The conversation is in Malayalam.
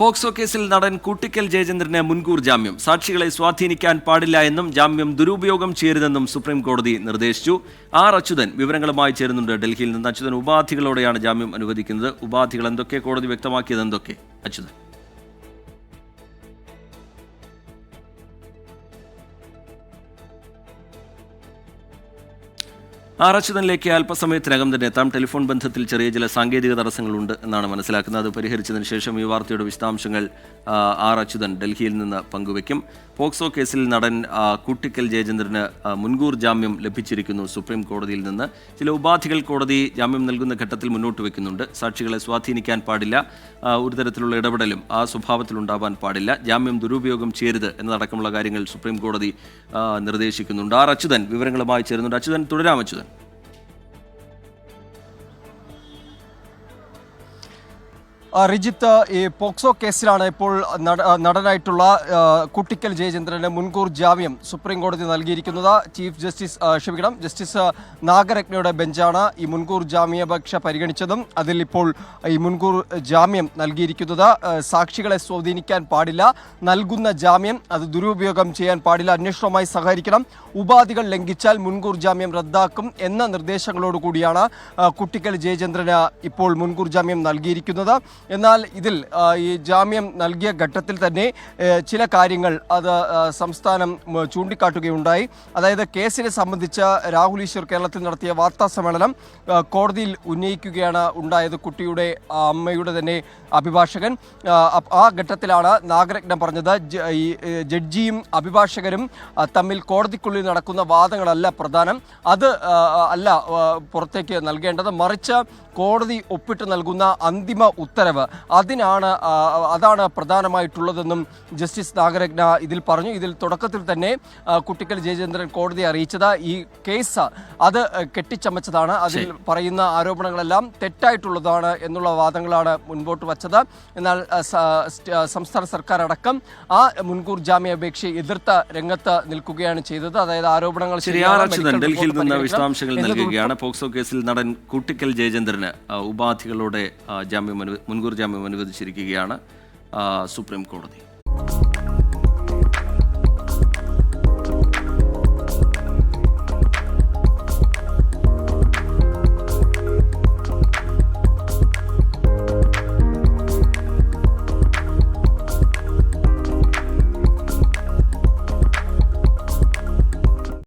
പോക്സോ കേസിൽ നടൻ കൂട്ടിക്കൽ ജയചന്ദ്രന് മുൻകൂർ ജാമ്യം. സാക്ഷികളെ സ്വാധീനിക്കാൻ പാടില്ല എന്നും ജാമ്യം ദുരുപയോഗം ചെയ്യരുതെന്നും സുപ്രീം കോടതി നിർദ്ദേശിച്ചു. ആർ അച്യുതൻ വിവരങ്ങളുമായി ചേരുന്നുണ്ട് ഡൽഹിയിൽ നിന്ന്. അച്യുതൻ, ഉപാധികളോടെയാണ് ജാമ്യം അനുവദിക്കുന്നത്. ഉപാധികൾ എന്തൊക്കെ, കോടതി വ്യക്തമാക്കിയത് എന്തൊക്കെ? അച്യുതൻ. ആർ അച്യുതനിലേക്ക് അല്പസമയത്തിനകം തന്നെ എത്താം. ടെലിഫോൺ ബന്ധത്തിൽ ചെറിയ ചില സാങ്കേതിക തടസ്സങ്ങളുണ്ട് എന്നാണ് മനസ്സിലാക്കുന്നത്. അത് പരിഹരിച്ചതിന് ശേഷം ഈ വാർത്തയുടെ വിശദാംശങ്ങൾ ആർ അച്യുതൻ ഡൽഹിയിൽ നിന്ന് പങ്കുവയ്ക്കും. പോക്സോ കേസിൽ നടൻ കൂട്ടിക്കൽ ജയചന്ദ്രന് മുൻകൂർ ജാമ്യം ലഭിച്ചിരിക്കുന്നു സുപ്രീം കോടതിയിൽ നിന്ന്. ചില ഉപാധികൾ കോടതി ജാമ്യം നൽകുന്ന ഘട്ടത്തിൽ മുന്നോട്ട് വയ്ക്കുന്നുണ്ട്. സാക്ഷികളെ സ്വാധീനിക്കാൻ പാടില്ല, ഒരു തരത്തിലുള്ള ഇടപെടലും ആ സ്വഭാവത്തിലുണ്ടാവാൻ പാടില്ല, ജാമ്യം ദുരുപയോഗം ചെയ്യരുത് എന്നതടക്കമുള്ള കാര്യങ്ങൾ സുപ്രീം കോടതി നിർദ്ദേശിക്കുന്നുണ്ട്. ആർ അച്യുതൻ വിവരങ്ങളുമായി ചേരുന്നുണ്ട്. അച്യുതൻ, തുടരാം. അച്യുതൻ. റിജിത്ത്, ഈ പോക്സോ കേസിലാണ് ഇപ്പോൾ നടനായിട്ടുള്ള കൂട്ടിക്കൽ ജയചന്ദ്രന് മുൻകൂർ ജാമ്യം സുപ്രീം കോടതി നൽകിയിരിക്കുന്നത്. ചീഫ് ജസ്റ്റിസ് നാഗരത്നയുടെ ബെഞ്ചാണ് ഈ മുൻകൂർ ജാമ്യാപേക്ഷ പരിഗണിച്ചതും അതിൽ ഇപ്പോൾ ഈ മുൻകൂർ ജാമ്യം നൽകിയിരിക്കുന്നത്. സാക്ഷികളെ സ്വാധീനിക്കാൻ പാടില്ല, നൽകുന്ന ജാമ്യം അത് ദുരുപയോഗം ചെയ്യാൻ പാടില്ല, അന്വേഷണവുമായി സഹകരിക്കണം, ഉപാധികൾ ലംഘിച്ചാൽ മുൻകൂർ ജാമ്യം റദ്ദാക്കും എന്ന നിർദ്ദേശങ്ങളോടുകൂടിയാണ് കൂട്ടിക്കൽ ജയചന്ദ്രന് ഇപ്പോൾ മുൻകൂർ ജാമ്യം നൽകിയിരിക്കുന്നത്. എന്നാൽ ഇതിൽ ഈ ജാമ്യം നൽകിയ ഘട്ടത്തിൽ തന്നെ ചില കാര്യങ്ങൾ അത് സംസ്ഥാനം ചൂണ്ടിക്കാട്ടുകയുണ്ടായി. അതായത് കേസിനെ സംബന്ധിച്ച് രാഹുൽ ഈശ്വർ കേരളത്തിൽ നടത്തിയ വാർത്താ സമ്മേളനം കോടതിയിൽ ഉന്നയിക്കുകയാണ് ഉണ്ടായത്. കുട്ടിയുടെ അമ്മയുടെ തന്നെ അഭിഭാഷകൻ ആ ഘട്ടത്തിലാണ് നാഗരത്ന പറഞ്ഞത്, ഈ ജഡ്ജിയും അഭിഭാഷകരും തമ്മിൽ കോടതിക്കുള്ളിൽ നടക്കുന്ന വാദങ്ങളല്ല പ്രധാനം, അത് അല്ല പുറത്തേക്ക് നൽകേണ്ടത്, മറിച്ച് കോടതി ഒപ്പിട്ട് നൽകുന്ന അന്തിമ ഉത്തരവ് അതാണ് പ്രധാനമായിട്ടുള്ളതെന്നും ജസ്റ്റിസ് നാഗരത്ന ഇതിൽ പറഞ്ഞു. ഇതിൽ തുടക്കത്തിൽ തന്നെ കൂട്ടിക്കൽ ജയചന്ദ്രൻ കോടതിയെ അറിയിച്ചത് ഈ കേസ് അത് കെട്ടിച്ചമച്ചതാണ്, അതിൽ പറയുന്ന ആരോപണങ്ങളെല്ലാം തെറ്റായിട്ടുള്ളതാണ് എന്നുള്ള വാദങ്ങളാണ് മുൻപോട്ട് വച്ചത്. എന്നാൽ സംസ്ഥാന സർക്കാർ അടക്കം ആ മുൻകൂർ ജാമ്യാപേക്ഷയെ എതിർത്ത രംഗത്ത് നിൽക്കുകയാണ് ചെയ്തത്. അതായത് ആരോപണങ്ങൾ ഡൽഹിയിൽ നിന്ന് വിശദാംശങ്ങൾ നൽകുകയാണ്. പോക്സോ കേസിൽ നടൻ കൂട്ടിക്കൽ ജയചന്ദ്രന് ഉപാധികളോടെ മുൻകൂർ ജാമ്യം അനുവദിച്ചിരിക്കുകയാണ് സുപ്രീം കോടതി.